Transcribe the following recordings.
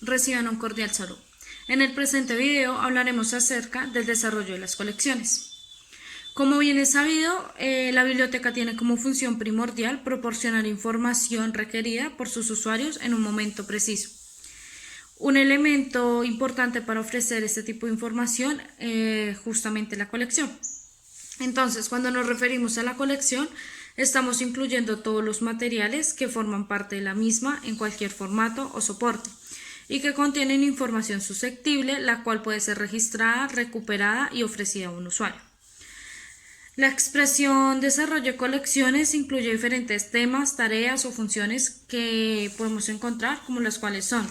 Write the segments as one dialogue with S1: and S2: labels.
S1: Reciban un cordial saludo. En el presente video hablaremos acerca del desarrollo de las colecciones. Como bien es sabido, la biblioteca tiene como función primordial proporcionar información requerida por sus usuarios en un momento preciso. Un elemento importante para ofrecer este tipo de información es justamente la colección. Entonces, cuando nos referimos a la colección, estamos incluyendo todos los materiales que forman parte de la misma en cualquier formato o soporte y que contienen información susceptible, la cual puede ser registrada, recuperada y ofrecida a un usuario. La expresión desarrollo de colecciones incluye diferentes temas, tareas o funciones que podemos encontrar, como las cuales son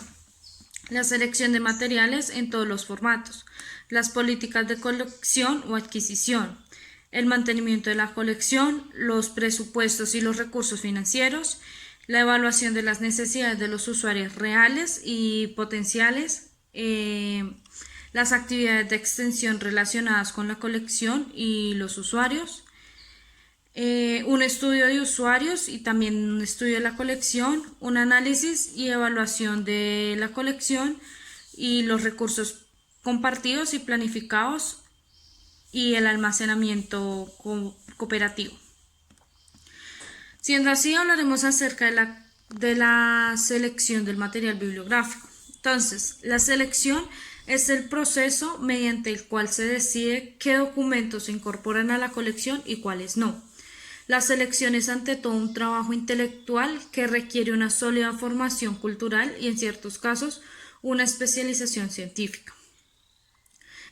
S1: la selección de materiales en todos los formatos, las políticas de colección o adquisición, el mantenimiento de la colección, los presupuestos y los recursos financieros, la evaluación de las necesidades de los usuarios reales y potenciales, las actividades de extensión relacionadas con la colección y los usuarios, un estudio de usuarios y también un estudio de la colección, un análisis y evaluación de la colección y los recursos compartidos y planificados y el almacenamiento cooperativo. Siendo así, hablaremos acerca de la selección del material bibliográfico. Entonces, la selección es el proceso mediante el cual se decide qué documentos se incorporan a la colección y cuáles no. La selección es ante todo un trabajo intelectual que requiere una sólida formación cultural y en ciertos casos una especialización científica.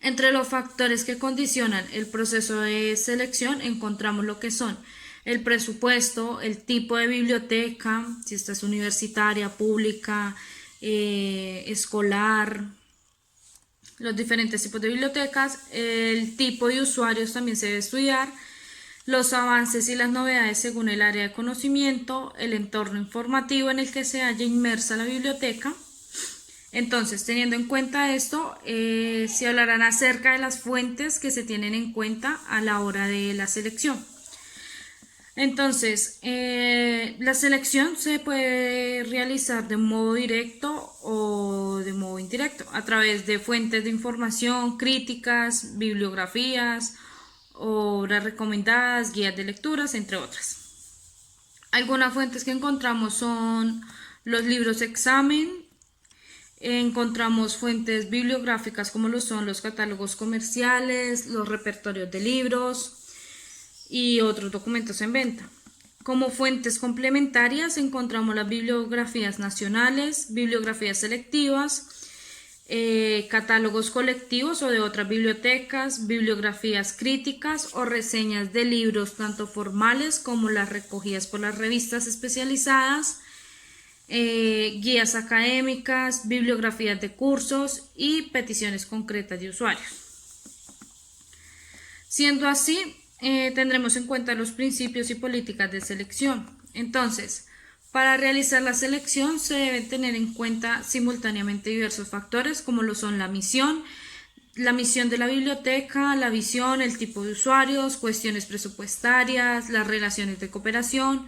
S1: Entre los factores que condicionan el proceso de selección encontramos lo que son el presupuesto, el tipo de biblioteca, si esta es universitaria, pública, escolar, los diferentes tipos de bibliotecas, el tipo de usuarios también se debe estudiar, los avances y las novedades según el área de conocimiento, el entorno informativo en el que se halla inmersa la biblioteca. Entonces, teniendo en cuenta esto, se hablarán acerca de las fuentes que se tienen en cuenta a la hora de la selección. Entonces, la selección se puede realizar de modo directo o de modo indirecto, a través de fuentes de información, críticas, bibliografías, obras recomendadas, guías de lecturas, entre otras. Algunas fuentes que encontramos son los libros examen, encontramos fuentes bibliográficas como lo son los catálogos comerciales, los repertorios de libros y otros documentos en venta. Como fuentes complementarias encontramos las bibliografías nacionales, bibliografías selectivas, catálogos colectivos o de otras bibliotecas, bibliografías críticas o reseñas de libros tanto formales como las recogidas por las revistas especializadas, guías académicas, bibliografías de cursos y peticiones concretas de usuarios. Siendo así, tendremos en cuenta los principios y políticas de selección. Entonces, para realizar la selección se deben tener en cuenta simultáneamente diversos factores como lo son la misión de la biblioteca, la visión, el tipo de usuarios, cuestiones presupuestarias, las relaciones de cooperación,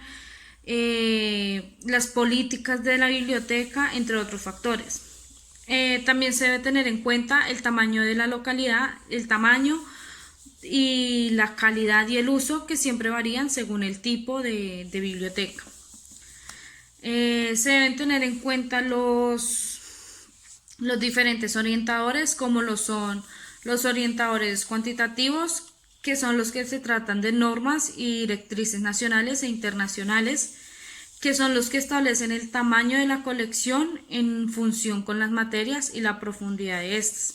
S1: las políticas de la biblioteca, entre otros factores. También se debe tener en cuenta el tamaño de la localidad, el tamaño y la calidad y el uso, que siempre varían según el tipo de biblioteca. Se deben tener en cuenta los diferentes orientadores, como lo son los orientadores cuantitativos, que son los que se tratan de normas y directrices nacionales e internacionales, que son los que establecen el tamaño de la colección en función con las materias y la profundidad de estas.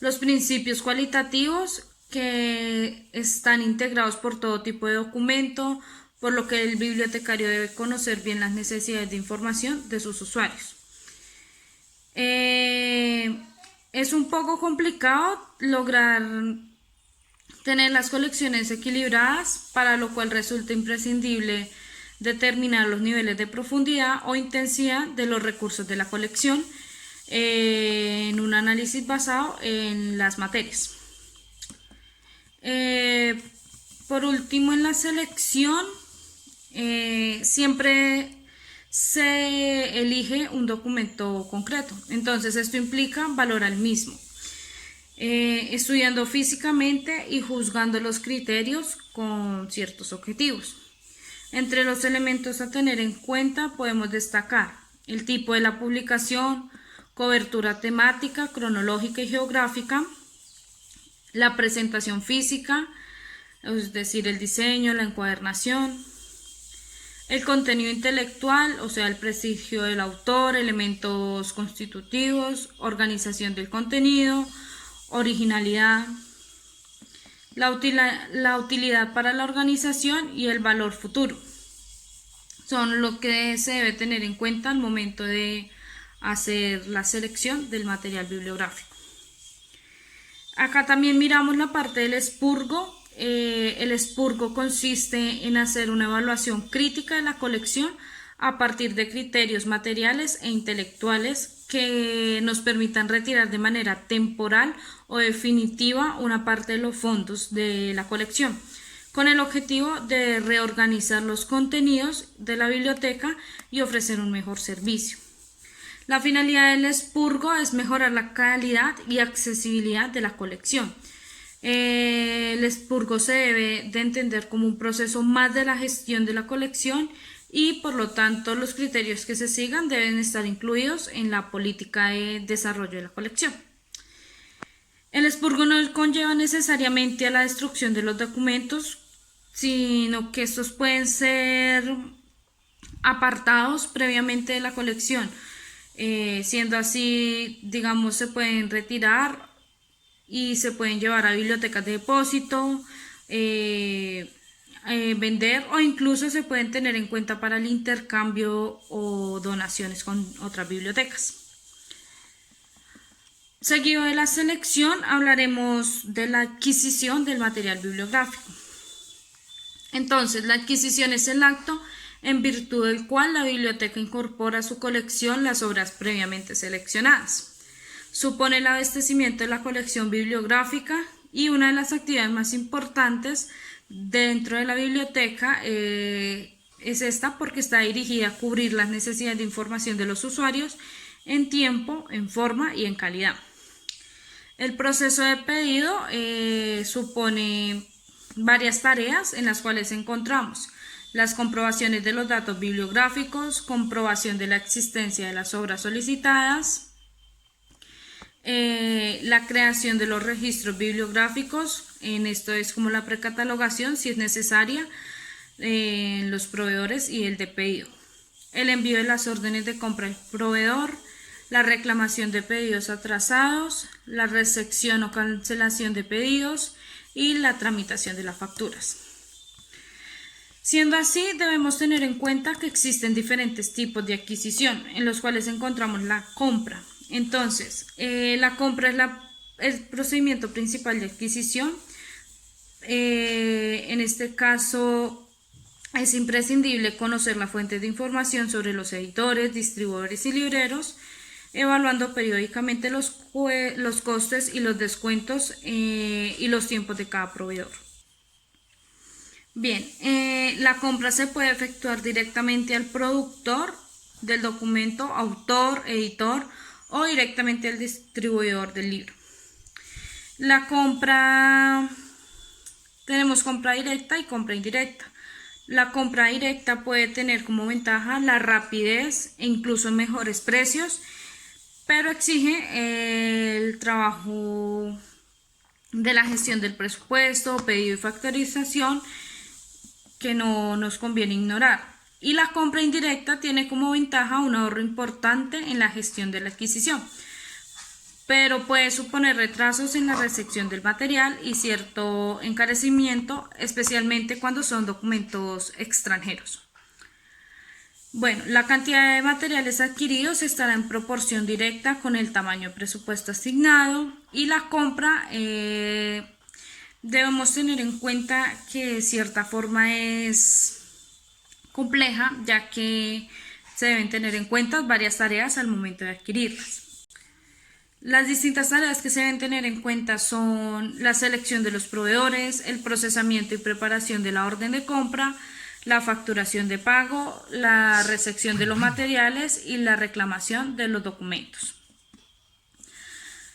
S1: Los principios cualitativos, que están integrados por todo tipo de documento, por lo que el bibliotecario debe conocer bien las necesidades de información de sus usuarios. Es un poco complicado lograr tener las colecciones equilibradas, para lo cual resulta imprescindible determinar los niveles de profundidad o intensidad de los recursos de la colección en un análisis basado en las materias. Por último, en la selección siempre se elige un documento concreto. Entonces esto implica valorar el mismo, estudiando físicamente y juzgando los criterios con ciertos objetivos. Entre los elementos a tener en cuenta podemos destacar el tipo de la publicación, cobertura temática, cronológica y geográfica, la presentación física, es decir, el diseño, la encuadernación, el contenido intelectual, o sea, el prestigio del autor, elementos constitutivos, organización del contenido, originalidad, la utilidad para la organización y el valor futuro. Son lo que se debe tener en cuenta al momento de hacer la selección del material bibliográfico. Acá también miramos la parte del expurgo. El expurgo consiste en hacer una evaluación crítica de la colección a partir de criterios materiales e intelectuales que nos permitan retirar de manera temporal o definitiva una parte de los fondos de la colección, con el objetivo de reorganizar los contenidos de la biblioteca y ofrecer un mejor servicio. La finalidad del expurgo es mejorar la calidad y accesibilidad de la colección. El expurgo se debe de entender como un proceso más de la gestión de la colección y por lo tanto los criterios que se sigan deben estar incluidos en la política de desarrollo de la colección. El expurgo no conlleva necesariamente a la destrucción de los documentos, sino que estos pueden ser apartados previamente de la colección. Siendo así, digamos, se pueden retirar y se pueden llevar a bibliotecas de depósito, vender o incluso se pueden tener en cuenta para el intercambio o donaciones con otras bibliotecas. Seguido de la selección, hablaremos de la adquisición del material bibliográfico. Entonces, la adquisición es el acto en virtud del cual la biblioteca incorpora a su colección las obras previamente seleccionadas. Supone el abastecimiento de la colección bibliográfica y una de las actividades más importantes dentro de la biblioteca es esta porque está dirigida a cubrir las necesidades de información de los usuarios en tiempo, en forma y en calidad. El proceso de pedido supone varias tareas en las cuales encontramos las comprobaciones de los datos bibliográficos, comprobación de la existencia de las obras solicitadas, la creación de los registros bibliográficos, en esto es como la precatalogación si es necesaria, los proveedores y el de pedido, el envío de las órdenes de compra al proveedor, la reclamación de pedidos atrasados, la recepción o cancelación de pedidos y la tramitación de las facturas. Siendo así, debemos tener en cuenta que existen diferentes tipos de adquisición, en los cuales encontramos la compra. Entonces, la compra es el procedimiento principal de adquisición. En este caso, es imprescindible conocer la fuente de información sobre los editores, distribuidores y libreros, evaluando periódicamente los costes y los descuentos y los tiempos de cada proveedor. Bien, la compra se puede efectuar directamente al productor del documento, autor, editor o directamente al distribuidor del libro. La compra, tenemos compra directa y compra indirecta. La compra directa puede tener como ventaja la rapidez e incluso mejores precios, pero exige el trabajo de la gestión del presupuesto, pedido y factorización que no nos conviene ignorar. Y la compra indirecta tiene como ventaja un ahorro importante en la gestión de la adquisición, pero puede suponer retrasos en la recepción del material y cierto encarecimiento, especialmente cuando son documentos extranjeros. Bueno, la cantidad de materiales adquiridos estará en proporción directa con el tamaño de presupuesto asignado y la compra debemos tener en cuenta que de cierta forma es compleja, ya que se deben tener en cuenta varias tareas al momento de adquirirlas. Las distintas tareas que se deben tener en cuenta son la selección de los proveedores, el procesamiento y preparación de la orden de compra, la facturación de pago, la recepción de los materiales y la reclamación de los documentos.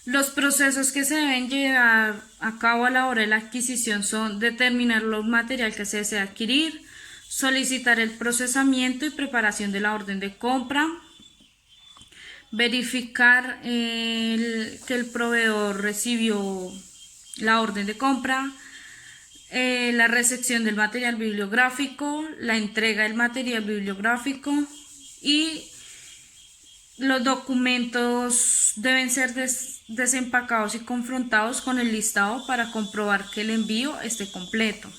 S1: Los procesos que se deben llevar a cabo a la hora de la adquisición son determinar los materiales que se desea adquirir, solicitar el procesamiento y preparación de la orden de compra, verificar que el proveedor recibió la orden de compra, la recepción del material bibliográfico, la entrega del material bibliográfico y los documentos deben ser desempacados y confrontados con el listado para comprobar que el envío esté completo.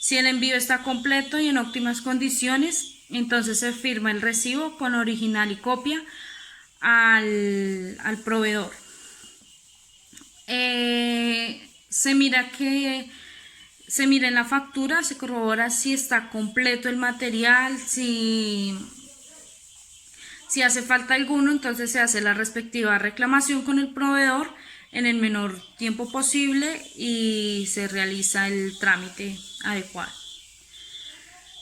S1: Si el envío está completo y en óptimas condiciones, entonces se firma el recibo con original y copia al proveedor. Se mira en la factura, se corrobora si está completo el material, si hace falta alguno, entonces se hace la respectiva reclamación con el proveedor en el menor tiempo posible y se realiza el trámite adecuado.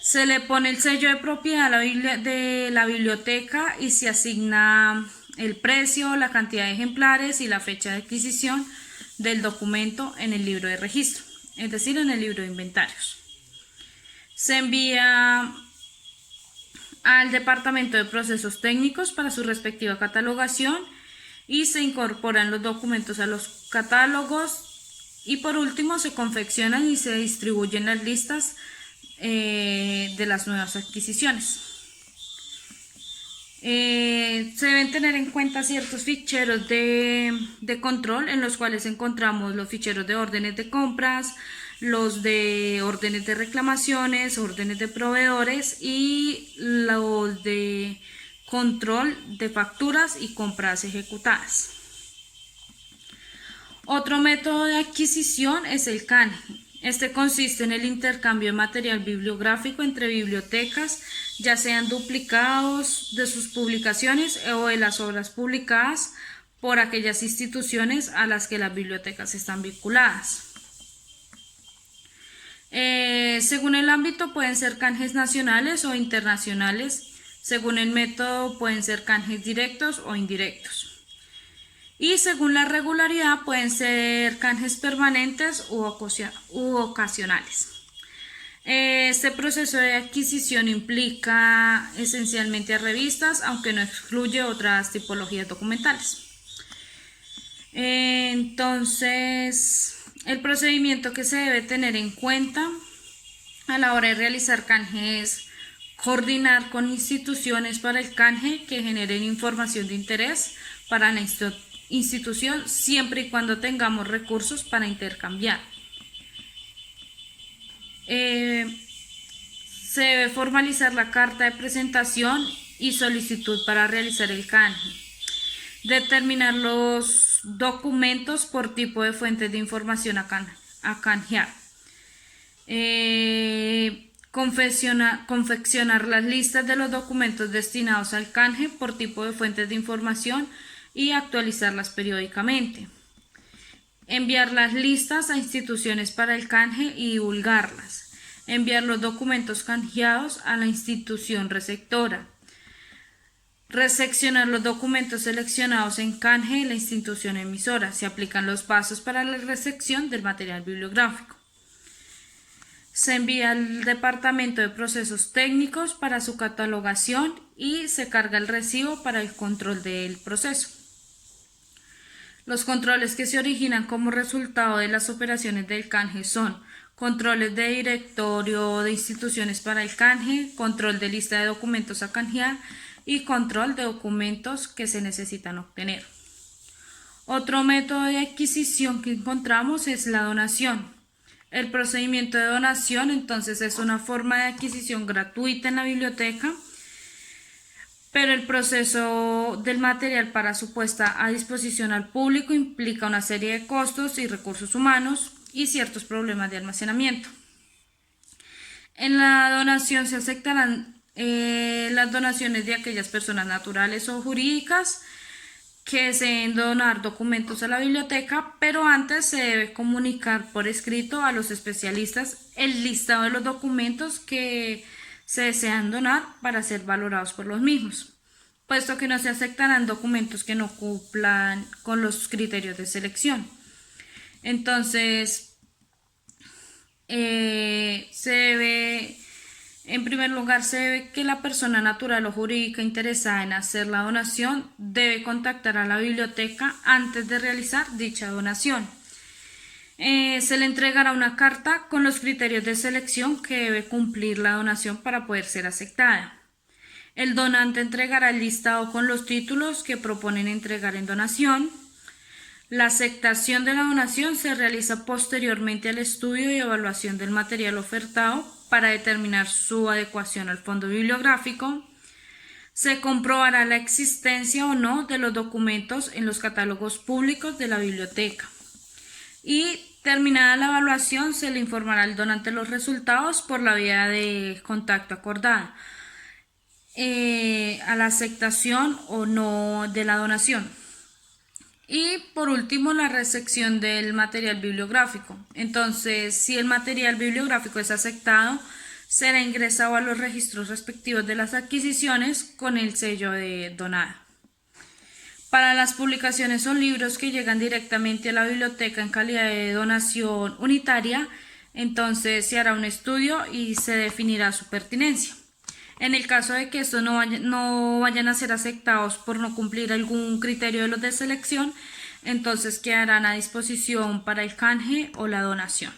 S1: Se le pone el sello de propiedad de la biblioteca y se asigna el precio, la cantidad de ejemplares y la fecha de adquisición del documento en el libro de registro, es decir, en el libro de inventarios. Se envía al Departamento de Procesos Técnicos para su respectiva catalogación y se incorporan los documentos a los catálogos y por último se confeccionan y se distribuyen las listas de las nuevas adquisiciones. Se deben tener en cuenta ciertos ficheros de control en los cuales encontramos los ficheros de órdenes de compras, los de órdenes de reclamaciones, órdenes de proveedores y los de control de facturas y compras ejecutadas. Otro método de adquisición es el canje. Este consiste en el intercambio de material bibliográfico entre bibliotecas, ya sean duplicados de sus publicaciones o de las obras publicadas por aquellas instituciones a las que las bibliotecas están vinculadas. Según el ámbito pueden ser canjes nacionales o internacionales, según el método pueden ser canjes directos o indirectos. Y según la regularidad pueden ser canjes permanentes u ocasionales. Este proceso de adquisición implica esencialmente a revistas, aunque no excluye otras tipologías documentales. Entonces, el procedimiento que se debe tener en cuenta a la hora de realizar canje es coordinar con instituciones para el canje que generen información de interés para la institución siempre y cuando tengamos recursos para intercambiar. Se debe formalizar la carta de presentación y solicitud para realizar el canje. Determinar los documentos por tipo de fuentes de información a canjear. Confeccionar las listas de los documentos destinados al canje por tipo de fuentes de información y actualizarlas periódicamente. Enviar las listas a instituciones para el canje y divulgarlas. Enviar los documentos canjeados a la institución receptora. Recepcionar los documentos seleccionados en canje en la institución emisora. Se aplican los pasos para la recepción del material bibliográfico. Se envía al Departamento de Procesos Técnicos para su catalogación y se carga el recibo para el control del proceso. Los controles que se originan como resultado de las operaciones del canje son controles de directorio de instituciones para el canje, control de lista de documentos a canjear y control de documentos que se necesitan obtener. Otro método de adquisición que encontramos es la donación. El procedimiento de donación entonces es una forma de adquisición gratuita en la biblioteca, pero el proceso del material para su puesta a disposición al público implica una serie de costos y recursos humanos y ciertos problemas de almacenamiento. En la donación se aceptarán las donaciones de aquellas personas naturales o jurídicas que deseen donar documentos a la biblioteca, pero antes se debe comunicar por escrito a los especialistas el listado de los documentos que se desean donar para ser valorados por los mismos, puesto que no se aceptarán documentos que no cumplan con los criterios de selección. Entonces, en primer lugar, se debe que la persona natural o jurídica interesada en hacer la donación debe contactar a la biblioteca antes de realizar dicha donación. Se le entregará una carta con los criterios de selección que debe cumplir la donación para poder ser aceptada. El donante entregará el listado con los títulos que proponen entregar en donación. La aceptación de la donación se realiza posteriormente al estudio y evaluación del material ofertado para determinar su adecuación al fondo bibliográfico. Se comprobará la existencia o no de los documentos en los catálogos públicos de la biblioteca. Y terminada la evaluación, se le informará al donante los resultados por la vía de contacto acordada, a la aceptación o no de la donación. Y por último, la recepción del material bibliográfico. Entonces, si el material bibliográfico es aceptado, será ingresado a los registros respectivos de las adquisiciones con el sello de donada. Para las publicaciones o libros que llegan directamente a la biblioteca en calidad de donación unitaria, entonces se hará un estudio y se definirá su pertinencia. En el caso de que estos no vayan a ser aceptados por no cumplir algún criterio de los de selección, entonces quedarán a disposición para el canje o la donación.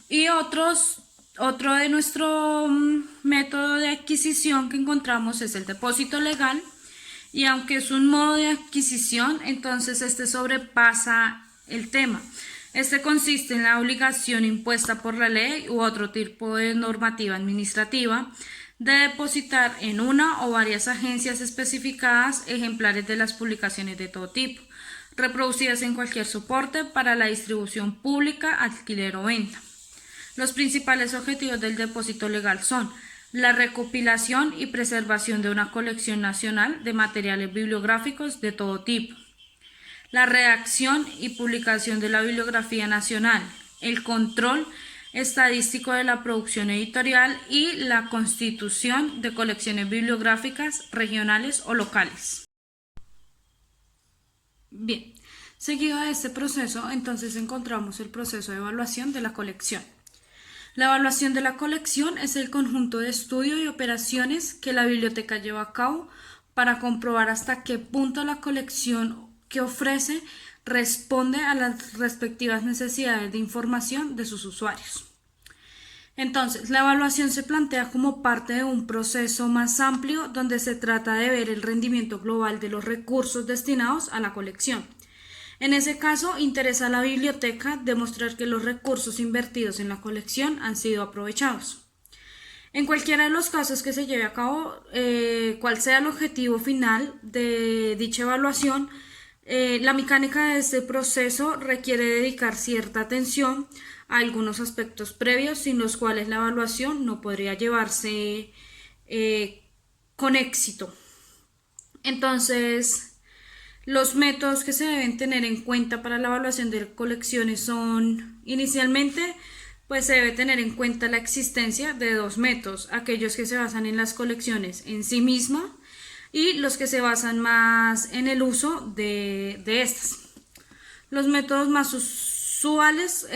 S1: Y otro de nuestro método de adquisición que encontramos es el depósito legal. Y aunque es un modo de adquisición, entonces este sobrepasa el tema. Este consiste en la obligación impuesta por la ley u otro tipo de normativa administrativa de depositar en una o varias agencias especificadas ejemplares de las publicaciones de todo tipo, reproducidas en cualquier soporte para la distribución pública, alquiler o venta. Los principales objetivos del depósito legal son la recopilación y preservación de una colección nacional de materiales bibliográficos de todo tipo, la redacción y publicación de la bibliografía nacional, el control estadístico de la producción editorial y la constitución de colecciones bibliográficas regionales o locales. Bien, seguido a este proceso, entonces encontramos el proceso de evaluación de la colección. La evaluación de la colección es el conjunto de estudio y operaciones que la biblioteca lleva a cabo para comprobar hasta qué punto la colección que ofrece responde a las respectivas necesidades de información de sus usuarios. Entonces, la evaluación se plantea como parte de un proceso más amplio donde se trata de ver el rendimiento global de los recursos destinados a la colección. En ese caso, interesa a la biblioteca demostrar que los recursos invertidos en la colección han sido aprovechados. En cualquiera de los casos que se lleve a cabo, cual sea el objetivo final de dicha evaluación, la mecánica de este proceso requiere dedicar cierta atención a algunos aspectos previos sin los cuales la evaluación no podría llevarse con éxito. Entonces, los métodos que se deben tener en cuenta para la evaluación de colecciones son, inicialmente, pues se debe tener en cuenta la existencia de dos métodos, aquellos que se basan en las colecciones en sí mismas y los que se basan más en el uso de estas. Los métodos más usuales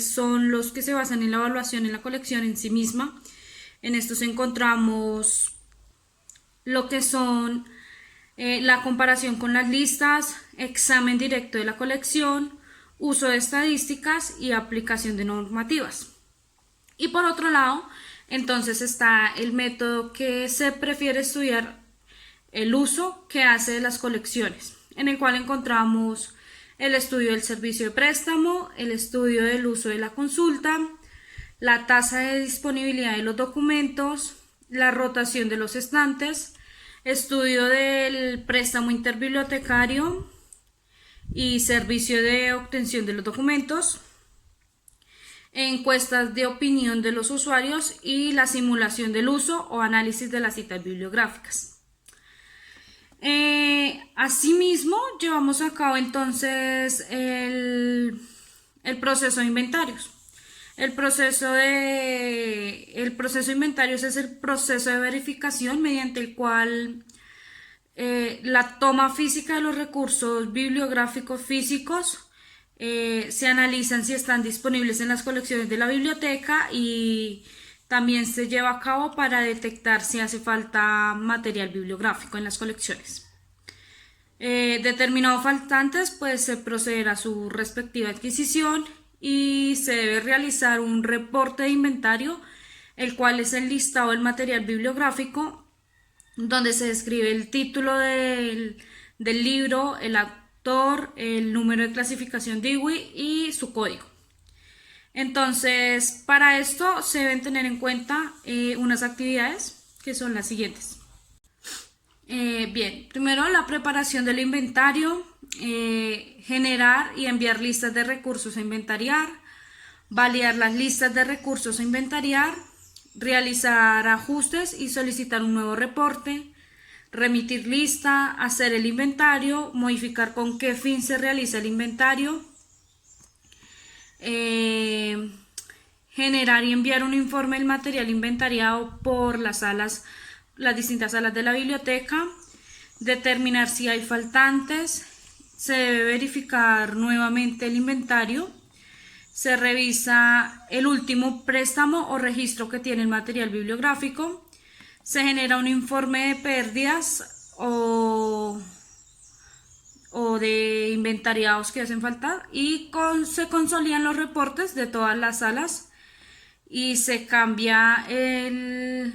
S1: son los que se basan en la evaluación en la colección en sí misma. En estos encontramos lo que son la comparación con las listas, examen directo de la colección, uso de estadísticas y aplicación de normativas. Y por otro lado, entonces está el método que se prefiere estudiar el uso que hace de las colecciones, en el cual encontramos el estudio del servicio de préstamo, el estudio del uso de la consulta, la tasa de disponibilidad de los documentos, la rotación de los estantes, estudio del préstamo interbibliotecario y servicio de obtención de los documentos, encuestas de opinión de los usuarios y la simulación del uso o análisis de las citas bibliográficas. Asimismo, llevamos a cabo entonces el proceso de inventarios. El proceso de inventarios es el proceso de verificación mediante el cual la toma física de los recursos bibliográficos físicos se analizan si están disponibles en las colecciones de la biblioteca y también se lleva a cabo para detectar si hace falta material bibliográfico en las colecciones. Determinados faltantes, pues se procederá a su respectiva adquisición y se debe realizar un reporte de inventario, el cual es el listado del material bibliográfico, donde se describe el título del libro, el autor, el número de clasificación DIWI y su código. Entonces, para esto se deben tener en cuenta unas actividades que son las siguientes. Bien, primero la preparación del inventario, generar y enviar listas de recursos a inventariar, validar las listas de recursos a inventariar, realizar ajustes y solicitar un nuevo reporte, remitir lista, hacer el inventario, modificar con qué fin se realiza el inventario, generar y enviar un informe del material inventariado por las distintas salas de la biblioteca, determinar si hay faltantes, se debe verificar nuevamente el inventario, se revisa el último préstamo o registro que tiene el material bibliográfico, se genera un informe de pérdidas o de inventariados que hacen falta y se consolidan los reportes de todas las salas y se cambia el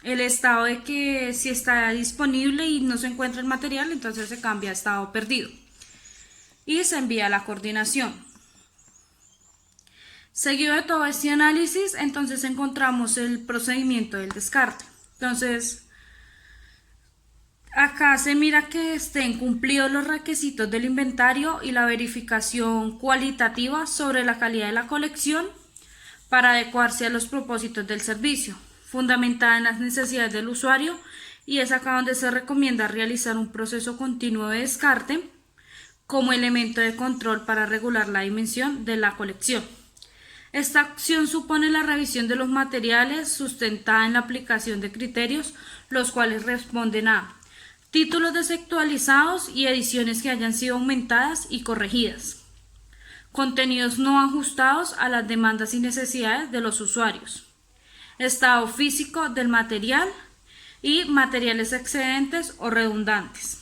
S1: estado de que si está disponible y no se encuentra el material, entonces se cambia a estado perdido y se envía a la coordinación. Seguido de todo este análisis, entonces encontramos el procedimiento del descarte. Entonces, acá se mira que estén cumplidos los requisitos del inventario y la verificación cualitativa sobre la calidad de la colección para adecuarse a los propósitos del servicio, fundamentada en las necesidades del usuario, y es acá donde se recomienda realizar un proceso continuo de descarte como elemento de control para regular la dimensión de la colección. Esta acción supone la revisión de los materiales sustentada en la aplicación de criterios, los cuales responden a títulos desactualizados y ediciones que hayan sido aumentadas y corregidas, contenidos no ajustados a las demandas y necesidades de los usuarios, estado físico del material y materiales excedentes o redundantes.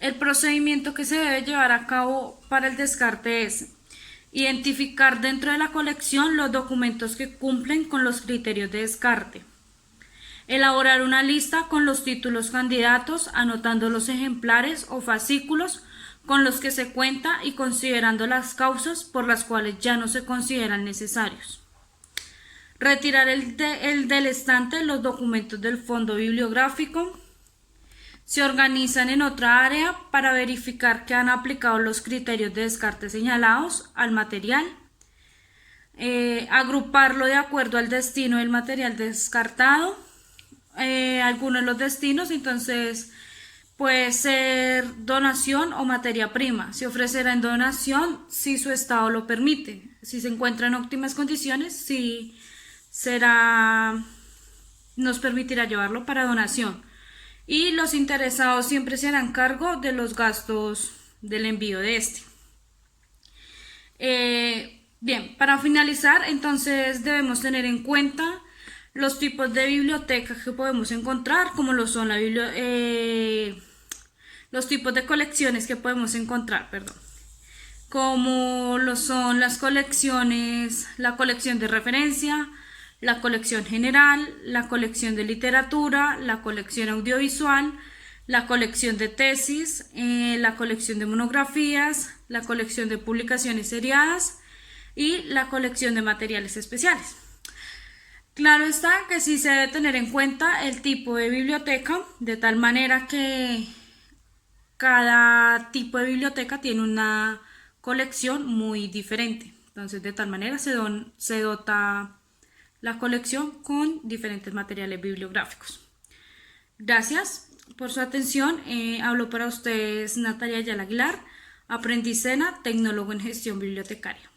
S1: El procedimiento que se debe llevar a cabo para el descarte es identificar dentro de la colección los documentos que cumplen con los criterios de descarte. Elaborar una lista con los títulos candidatos, anotando los ejemplares o fascículos con los que se cuenta y considerando las causas por las cuales ya no se consideran necesarios. Retirar del estante los documentos del fondo bibliográfico. Se organizan en otra área para verificar que han aplicado los criterios de descarte señalados al material. Agruparlo de acuerdo al destino del material descartado. Algunos de los destinos, entonces, puede ser donación o materia prima. Se ofrecerá en donación si su estado lo permite. Si se encuentra en óptimas condiciones, sí nos permitirá llevarlo para donación. Y los interesados siempre se harán cargo de los gastos del envío de este. Bien, para finalizar, entonces debemos tener en cuenta los tipos de bibliotecas que podemos encontrar, como lo son los tipos de colecciones que podemos encontrar, como lo son las colecciones, la colección de referencia, la colección general, la colección de literatura, la colección audiovisual, la colección de tesis, la colección de monografías, la colección de publicaciones seriadas y la colección de materiales especiales. Claro está que sí se debe tener en cuenta el tipo de biblioteca, de tal manera que cada tipo de biblioteca tiene una colección muy diferente. Entonces, de tal manera se dota la colección con diferentes materiales bibliográficos. Gracias. por su atención. Hablo para ustedes Natalia Ayala Aguilar, aprendicena, tecnólogo en gestión bibliotecaria.